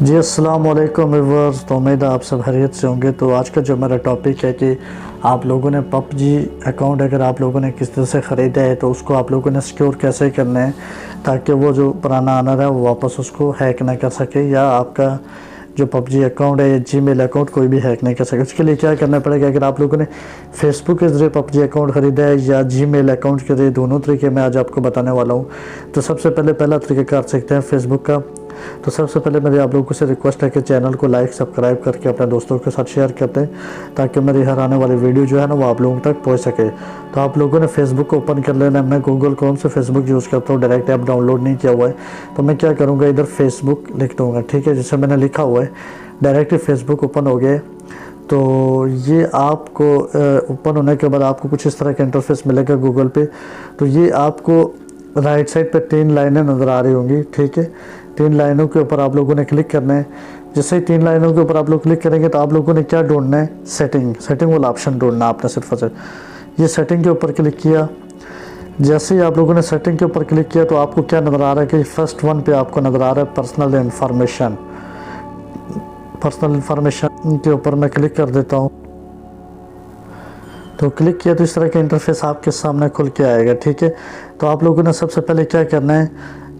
जी अस्सलाम वालेकुम व्यूअर्स। तो उम्मीद है आप सब खैरियत से होंगे। तो आज का जो मेरा टॉपिक है कि आप लोगों ने पबजी अकाउंट अगर आप लोगों ने किस तरह से ख़रीदा है तो उसको आप लोगों ने सिक्योर कैसे करना है ताकि वो जो पुराना ऑनर है वो वापस उसको हैक ना कर सके, या आपका जो पबजी अकाउंट है या जीमेल अकाउंट कोई भी हैक नहीं कर सके। उसके लिए क्या करना पड़ेगा? अगर आप लोगों ने फेसबुक के ज़रिए पबजी अकाउंट ख़रीदा है या जीमेल अकाउंट के ज़रिए, दोनों तरीके मैं आज आपको बताने वाला हूँ। तो सबसे पहला तरीका कर सकते हैं फेसबुक का। तो सबसे पहले मेरी आप लोगों से रिक्वेस्ट है कि चैनल को लाइक सब्सक्राइब करके अपने दोस्तों के साथ शेयर कर दें ताकि मेरी हर आने वाली वीडियो जो है ना वो आप लोगों तक पहुंच सके। तो आप लोगों ने फेसबुक को ओपन कर लेना है। मैं गूगल क्रोम से फेसबुक यूज़ करता हूँ, डायरेक्ट ऐप डाउनलोड नहीं किया हुआ है। तो मैं क्या करूँगा, इधर फेसबुक लिख दूँगा, ठीक है, जैसे मैंने लिखा हुआ है। डायरेक्टली फेसबुक ओपन हो गया। तो ये आपको ओपन होने के बाद आपको कुछ इस तरह का इंटरफेस मिलेगा गूगल पे। तो ये आपको राइट साइड पे 3 लाइनें नज़र आ रही होंगी, ठीक है। 3 लाइनों के ऊपर आप लोगों ने क्लिक करना है। जैसे ही 3 लाइनों के ऊपर आप लोग क्लिक करेंगे तो आप लोगों ने क्या ढूंढना है? सेटिंग वाला ऑप्शन ढूंढना है आपने सिर्फ और सिर्फ। ये सेटिंग के ऊपर क्लिक किया। जैसे ही आप लोगों ने सेटिंग के ऊपर क्लिक किया तो आपको क्या नज़र आ रहा है कि फर्स्ट वन पे आपको नज़र आ रहा है पर्सनल इन्फॉर्मेशन के ऊपर मैं क्लिक कर देता हूँ। तो क्लिक किया तो इस तरह का इंटरफेस आपके सामने खुल के आएगा, ठीक है। तो आप लोगों ने सबसे पहले क्या करना है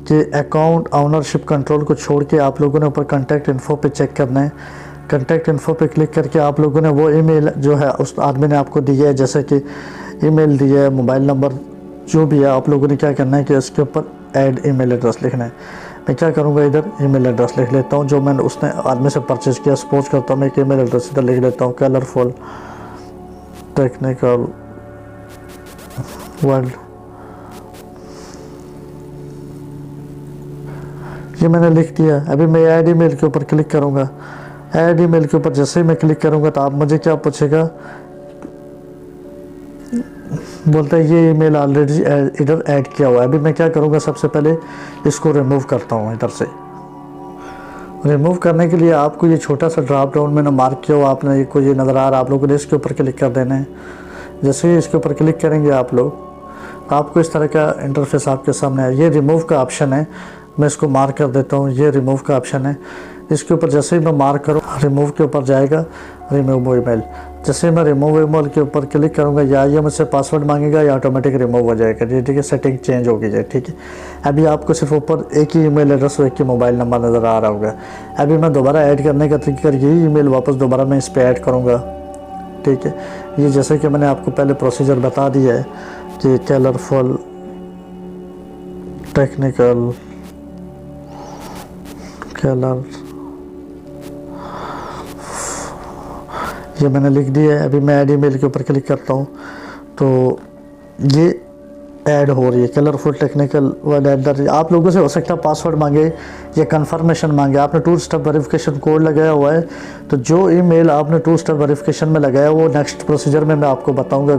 कि अकाउंट ऑनरशिप कंट्रोल को छोड़ के आप लोगों ने ऊपर कॉन्टैक्ट इन्फो पे चेक करना है। कॉन्टैक्ट इन्फो पे क्लिक करके आप लोगों ने वो ईमेल जो है उस आदमी ने आपको दिया है, जैसे कि ईमेल दिया है, मोबाइल नंबर जो भी है, आप लोगों ने क्या करना है कि उसके ऊपर ऐड ईमेल एड्रेस लिखना है। मैं क्या करूँगा, इधर ईमेल एड्रेस लिख लेता हूँ जो मैंने उसने आदमी से परचेज़ किया। सपोज करता हूँ मैं एक ईमेल एड्रेस इधर लिख लेता हूँ, कलरफुल टेक्निकल वर्ल्ड। ये मैंने लिख दिया। अभी मैं ऐड ईमेल के ऊपर क्लिक करूँगा। ऐड ईमेल के ऊपर जैसे ही मैं क्लिक करूँगा तो आप मुझे क्या पूछेगा, बोलता है ये ईमेल ऑलरेडी इधर ऐड किया हुआ है। अभी मैं क्या करूँगा, सबसे पहले इसको रिमूव करता हूँ। इधर से रिमूव करने के लिए आपको ये छोटा सा ड्रॉप डाउन मैंने मार्क किया हुआ, आपने ये को ये नज़र आ रहा है, आप लोगों ने इसके ऊपर क्लिक कर देना है। जैसे ही इसके ऊपर क्लिक करेंगे आप लोग तो आपको इस तरह का इंटरफेस आपके सामने है। ये रिमूव का ऑप्शन है, मैं इसको मार्क कर देता हूँ। ये रिमूव का ऑप्शन है, इसके ऊपर जैसे ही मैं मार्क करूँ रिमूव के ऊपर जाएगा रिमूव ईमेल। जैसे मैं रिमूव ईमेल के ऊपर क्लिक करूँगा या ये मुझसे पासवर्ड मांगेगा या ऑटोमेटिक रिमूव हो जाएगा। जी ठीक है, सेटिंग चेंज होगी जाए, ठीक है। अभी आपको सिर्फ ऊपर एक ही ईमेल एड्रेस और एक ही मोबाइल नंबर नज़र आ रहा होगा। अभी मैं दोबारा ऐड करने का तरीका यही ईमेल वापस दोबारा मैं इस पर ऐड करूँगा, ठीक है। ये जैसे कि मैंने आपको पहले प्रोसीजर बता दिया है कि कलरफुल टेक्निकल कलर, ये मैंने लिख दिया है। अभी मैं ऐड ईमेल के ऊपर क्लिक करता हूँ तो ये ऐड हो रही है कलरफुल टेक्निकल वर्ड एट। आप लोगों से हो सकता है पासवर्ड मांगे या कंफर्मेशन मांगे। आपने 2 स्टेप वेरिफिकेशन कोड लगाया हुआ है, तो जो ईमेल आपने 2 स्टेप वेरिफिकेशन में लगाया वो नेक्स्ट प्रोसीजर में मैं आपको बताऊंगा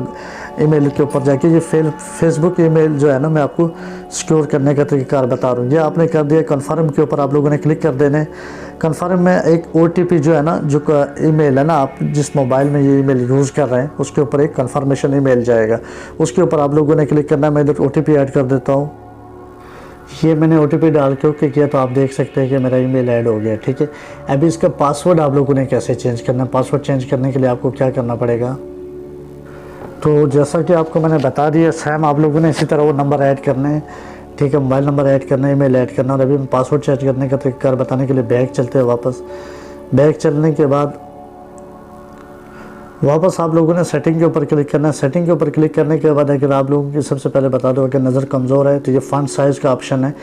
ईमेल के ऊपर जाके। ये फेसबुक ईमेल जो है ना मैं आपको सिक्योर करने का तरीका बता रहा हूँ। ये आपने कर दिया, कन्फर्म के ऊपर आप लोगों ने क्लिक कर देने। कन्फर्म में एक OTP जो है ना, जो ईमेल है ना, आप जिस मोबाइल में ये ईमेल यूज़ कर रहे हैं उसके ऊपर एक कन्फर्मेशन ईमेल जाएगा, उसके ऊपर आप लोगों ने क्लिक करना है। मैं इधर OTP ऐड कर देता हूँ। ये मैंने OTP डाल के ओके किया तो आप देख सकते हैं कि मेरा ईमेल ऐड हो गया, ठीक है। अभी इसका पासवर्ड आप लोगों ने कैसे चेंज करना है? पासवर्ड चेंज करने के लिए आपको क्या करना पड़ेगा, तो जैसा कि आपको मैंने बता दिया सेम आप लोगों ने इसी तरह वो नंबर ऐड करने हैं, ठीक है। मोबाइल नंबर ऐड करना है, ईमेल ऐड करना। और अभी मैं पासवर्ड चेंज करने का तरीका बताने के लिए बैक चलते हैं वापस। बैक चलने के बाद वापस आप लोगों ने सेटिंग के ऊपर क्लिक करना है। सेटिंग के ऊपर क्लिक करने के बाद अगर आप लोगों की सबसे पहले बता दो अगर नज़र कमज़ोर है तो ये फ़ॉन्ट साइज़ का ऑप्शन है,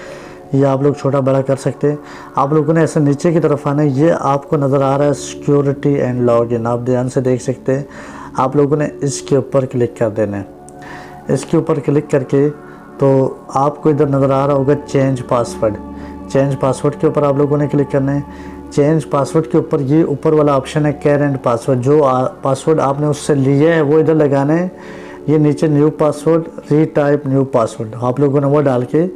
ये आप लोग छोटा बड़ा कर सकते हैं। आप लोगों ने ऐसे नीचे की तरफ आना है। ये आपको नज़र आ रहा है सिक्योरिटी एंड लॉगिन, आप ध्यान से देख सकते हैं। आप लोगों ने इसके ऊपर क्लिक कर देना है। इसके ऊपर क्लिक करके तो आपको इधर नज़र आ रहा होगा चेंज पासवर्ड। चेंज पासवर्ड के ऊपर आप लोगों ने क्लिक करना है। चेंज पासवर्ड के ऊपर ये ऊपर वाला ऑप्शन है करेंट पासवर्ड, जो पासवर्ड आपने उससे लिया है वो इधर लगाना है। ये नीचे new password, retype new password, आप लोगों ने वो डाल के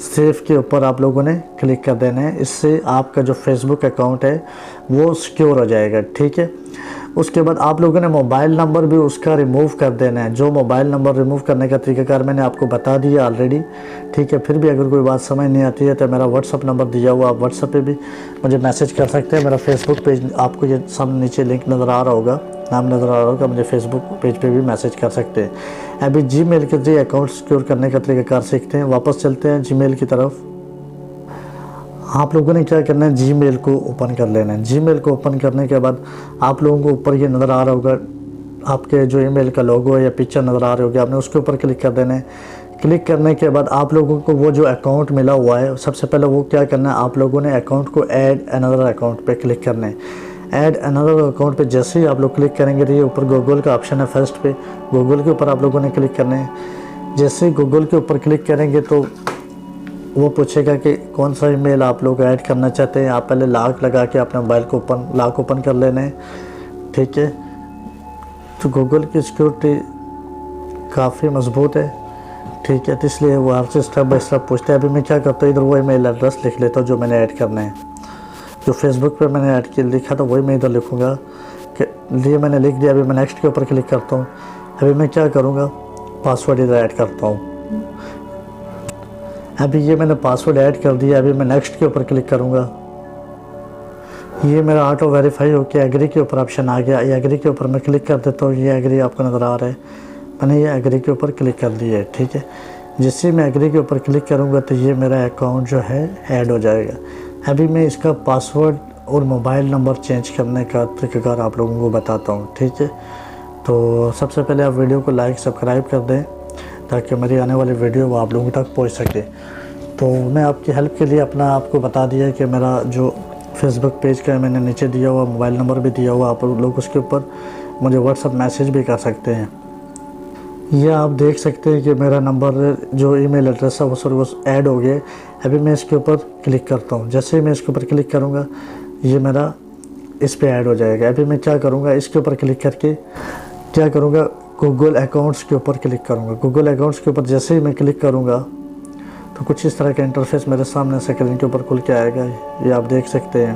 सेव के ऊपर आप लोगों ने क्लिक कर देना है। इससे आपका जो फेसबुक अकाउंट है वो सिक्योर हो जाएगा, ठीक है। उसके बाद आप लोगों ने मोबाइल नंबर भी उसका रिमूव कर देना है। जो मोबाइल नंबर रिमूव करने का तरीक़ाकार मैंने आपको बता दिया ऑलरेडी, ठीक है। फिर भी अगर कोई बात समझ नहीं आती है तो मेरा व्हाट्सअप नंबर दिया हुआ, आप व्हाट्सअप पे भी मुझे मैसेज कर सकते हैं। मेरा फेसबुक पेज आपको ये सामने नीचे लिंक नज़र आ रहा होगा, नाम नज़र आ रहा होगा, मुझे फेसबुक पेज पे भी मैसेज कर सकते हैं। अभी जीमेल के जरिए अकाउंट सिक्योर करने का तरीक़ाकार सीखते हैं। वापस चलते हैं जीमेल की तरफ। आप लोगों ने क्या करना है, जीमेल को ओपन कर लेना है। जीमेल को ओपन करने के बाद आप लोगों को ऊपर ये नज़र आ रहा होगा, आपके जो ईमेल का लोगो या पिक्चर नज़र आ रही होगी, आपने उसके ऊपर क्लिक कर देना है। क्लिक करने के बाद आप लोगों को वो जो अकाउंट मिला हुआ है, सबसे पहले वो क्या करना है, आप लोगों ने अकाउंट को ऐड अनदर अकाउंट पे क्लिक करना है। ऐड अनदर अकाउंट पे जैसे ही आप लोग क्लिक करेंगे तो ये ऊपर गूगल का ऑप्शन है, फर्स्ट पे गूगल के ऊपर आप लोगों ने क्लिक करना है। जैसे ही गूगल के ऊपर क्लिक करेंगे तो वो पूछेगा कि कौन सा ईमेल आप लोग ऐड करना चाहते हैं। आप पहले लॉक लगा के अपने मोबाइल को लॉक ओपन कर लेना है, ठीक है। तो गूगल की सिक्योरिटी काफ़ी मजबूत है, ठीक है, तो इसलिए वो आपसे स्टेप बाय स्टेप पूछते हैं। अभी मैं क्या करता हूँ, इधर वो ईमेल एड्रेस लिख लेता हूँ जो मैंने ऐड करना है। जो फेसबुक पे मैंने ऐड किया लिखा था वही मैं इधर लिखूँगा कि लिए मैंने लिख दिया। अभी मैं नेक्स्ट के ऊपर क्लिक करता हूँ। अभी मैं क्या करूँगा, पासवर्ड इधर ऐड करता हूँ। अभी ये मैंने पासवर्ड ऐड कर दिया। अभी मैं नेक्स्ट के ऊपर क्लिक करूँगा। ये मेरा ऑटो वेरीफाई होकर एग्री के ऊपर ऑप्शन आ गया। ये एग्री के ऊपर मैं क्लिक कर देता हूँ। ये एग्री आपको नज़र आ रहा है, मैंने ये एग्री के ऊपर क्लिक कर दिया है, ठीक है। जिससे मैं एग्री के ऊपर क्लिक करूँगा तो ये मेरा अकाउंट जो है ऐड हो जाएगा। अभी मैं इसका पासवर्ड और मोबाइल नंबर चेंज करने का तरीक़ाकार आप लोगों को बताता हूँ, ठीक है। तो सबसे पहले आप वीडियो को लाइक सब्सक्राइब कर दें ताकि मेरी आने वाली वीडियो वो आप लोगों तक पहुंच सके। तो मैं आपकी हेल्प के लिए अपना आपको बता दिया कि मेरा जो फेसबुक पेज का मैंने नीचे दिया हुआ, मोबाइल नंबर भी दिया हुआ, आप लोग उसके ऊपर मुझे व्हाट्सअप मैसेज भी कर सकते हैं। ये आप देख सकते हैं कि मेरा नंबर जो ईमेल एड्रेस है वो ऐड हो गया। अभी मैं इसके ऊपर क्लिक करता हूँ। जैसे ही मैं इसके ऊपर क्लिक करूँगा ये मेरा इस पर ऐड हो जाएगा। अभी मैं क्या करूँगा, इसके ऊपर क्लिक करके क्या करूँगा, गूगल अकाउंट्स के ऊपर क्लिक करूँगा। गूगल अकाउंट्स के ऊपर जैसे ही मैं क्लिक करूँगा तो कुछ इस तरह का इंटरफेस मेरे सामने स्क्रीन के ऊपर खुल के आएगा। ये आप देख सकते हैं।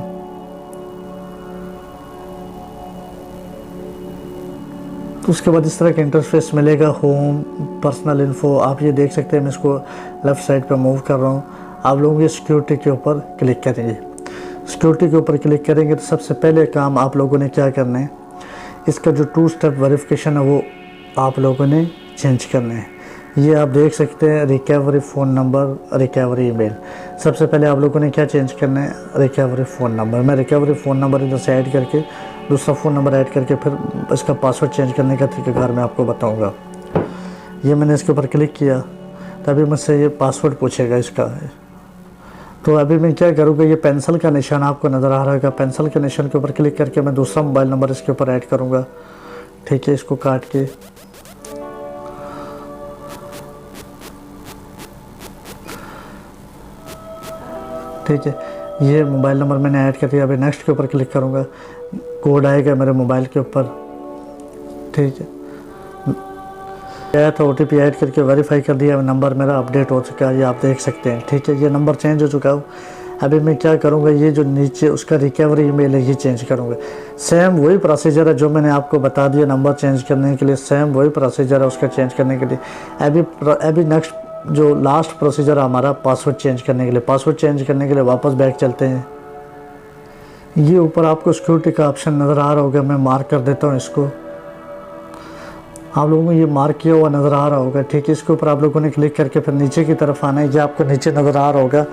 तो उसके बाद इस तरह का इंटरफेस मिलेगा, होम, पर्सनल इन्फो। आप ये देख सकते हैं, मैं इसको लेफ़्ट साइड पे मूव कर रहा हूँ। आप लोग ये सिक्योरिटी के ऊपर क्लिक करेंगे। सिक्योरिटी के ऊपर क्लिक करेंगे तो सबसे पहले काम आप लोगों ने क्या करना है, इसका जो 2 स्टेप वेरिफिकेशन है वो आप लोगों ने चेंज करना है। ये आप देख सकते हैं, recovery phone number, recovery email. सबसे पहले आप लोगों ने क्या चेंज करना है, रिकवरी फ़ोन नंबर। मैं रिकवरी फ़ोन नंबर इधर से ऐड करके दूसरा फ़ोन नंबर ऐड करके फिर इसका पासवर्ड चेंज करने का तरीक़ाकार मैं आपको बताऊंगा। ये मैंने इसके ऊपर क्लिक किया तभी मुझसे ये पासवर्ड पूछेगा इसका। तो अभी मैं क्या करूँगा, ये पेंसिल का निशान आपको नज़र आ रहा है, पेंसिल के निशान के ऊपर क्लिक करके मैं दूसरा मोबाइल नंबर इसके ऊपर ऐड करूँगा, ठीक है। इसको काट के ठीक है, ये मोबाइल नंबर मैंने ऐड कर दिया। अभी नेक्स्ट के ऊपर क्लिक करूँगा, कोड आएगा मेरे मोबाइल के ऊपर, ठीक है। आया था, OTP ऐड करके वेरीफाई कर दिया, नंबर मेरा अपडेट हो चुका है, ये आप देख सकते हैं, ठीक है। ये नंबर चेंज हो चुका है। अभी मैं क्या करूँगा, ये जो नीचे उसका रिकवरी ईमेल है ये चेंज करूँगा। सेम वही प्रोसीजर है जो मैंने आपको बता दिया नंबर चेंज करने के लिए, सेम वही प्रोसीजर है उसका चेंज करने के लिए। अभी नेक्स्ट जो लास्ट प्रोसीजर है हमारा पासवर्ड चेंज करने के लिए। पासवर्ड चेंज करने के लिए वापस बैक चलते हैं। ये ऊपर आपको सिक्योरिटी का ऑप्शन नज़र आ रहा होगा, मैं मार्क कर देता हूँ इसको। आप लोगों को ये मार्क किया हुआ नज़र आ रहा होगा, ठीक है। इसके ऊपर आप लोगों ने क्लिक करके फिर नीचे की तरफ आना है। ये आपको नीचे नज़र आ रहा होगा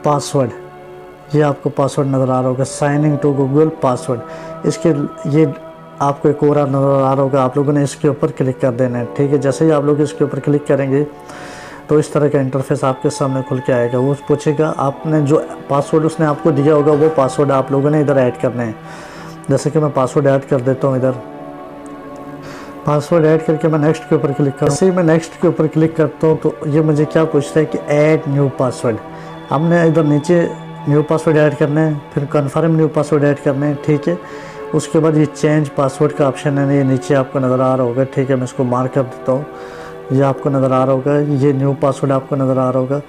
पासवर्ड, ये आपको पासवर्ड नज़र आ रहा होगा, साइनिंग टू गूगल पासवर्ड। इसके ये आपको एक और नज़र आ रहा होगा, आप लोगों ने इसके ऊपर क्लिक कर देना है, ठीक है। जैसे ही आप लोग इसके ऊपर क्लिक करेंगे तो इस तरह का इंटरफेस आपके सामने खुल के आएगा। वो पूछेगा आपने जो पासवर्ड उसने आपको दिया होगा वो पासवर्ड आप लोगों ने इधर ऐड करना है। जैसे कि मैं पासवर्ड ऐड कर देता हूँ, इधर पासवर्ड ऐड करके मैं नेक्स्ट के ऊपर क्लिक करूँ। जैसे ही मैं नेक्स्ट के ऊपर क्लिक करता हूँ तो ये मुझे क्या पूछता है कि ऐड न्यू पासवर्ड। हमने इधर नीचे न्यू पासवर्ड ऐड करना है, फिर कन्फर्म न्यू पासवर्ड ऐड करना है, ठीक है। उसके बाद ये चेंज पासवर्ड का ऑप्शन है, ये नीचे आपको नज़र आ रहा होगा, ठीक है। मैं इसको मार्क कर देता हूँ, ये आपको नज़र आ रहा होगा, ये न्यू पासवर्ड आपको नज़र आ रहा होगा।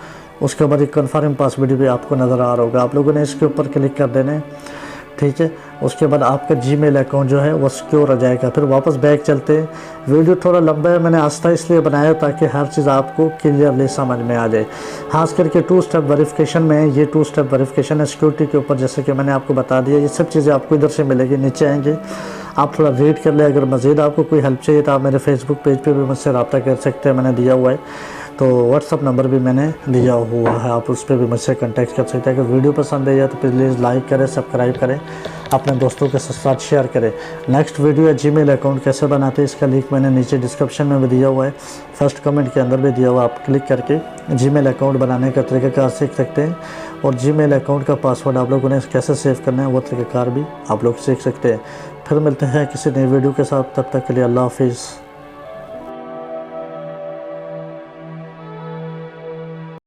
उसके बाद एक कन्फर्म पासवर्ड भी आपको नज़र आ रहा होगा। आप लोगों ने इसके ऊपर क्लिक कर देना है, ठीक है। उसके बाद आपका जीमेल अकाउंट जो है वो सिक्योर हो जाएगा। फिर वापस बैक चलते हैं। वीडियो थोड़ा लंबा है, मैंने आस्था इसलिए बनाया ताकि हर चीज़ आपको क्लियरली समझ में आ जाए। खास करके 2 स्टेप वेरिफिकेशन में, ये 2 स्टेप वेरिफिकेशन है सिक्योरिटी के ऊपर, जैसे कि मैंने आपको बता दिया। ये सब चीज़ें आपको इधर से मिलेगी, नीचे आएंगे आप थोड़ा रीड कर ले। अगर मज़ीद आपको कोई हेल्प चाहिए तो आप मेरे फेसबुक पेज पे भी मुझसे रब्ता कर सकते हैं, मैंने दिया हुआ है। तो व्हाट्सअप नंबर भी मैंने दिया हुआ है, आप उस पर भी मुझसे कांटेक्ट कर सकते हैं। अगर वीडियो पसंद है तो प्लीज़ लाइक करें, सब्सक्राइब करें, अपने दोस्तों के साथ शेयर करें। नेक्स्ट वीडियो है जीमेल अकाउंट कैसे बनाते हैं, इसका लिंक मैंने नीचे डिस्क्रिप्शन में भी दिया हुआ है, फर्स्ट कमेंट के अंदर भी दिया हुआ है। आप क्लिक करके जीमेल अकाउंट बनाने का तरीक़ाकार सीख सकते हैं, और जीमेल अकाउंट का पासवर्ड आप लोगों ने कैसे सेव करना है वो तरीक़ाकार भी आप लोग सीख सकते हैं। फिर मिलते हैं किसी नई वीडियो के साथ, तब तक के लिए अल्लाह हाफिज़।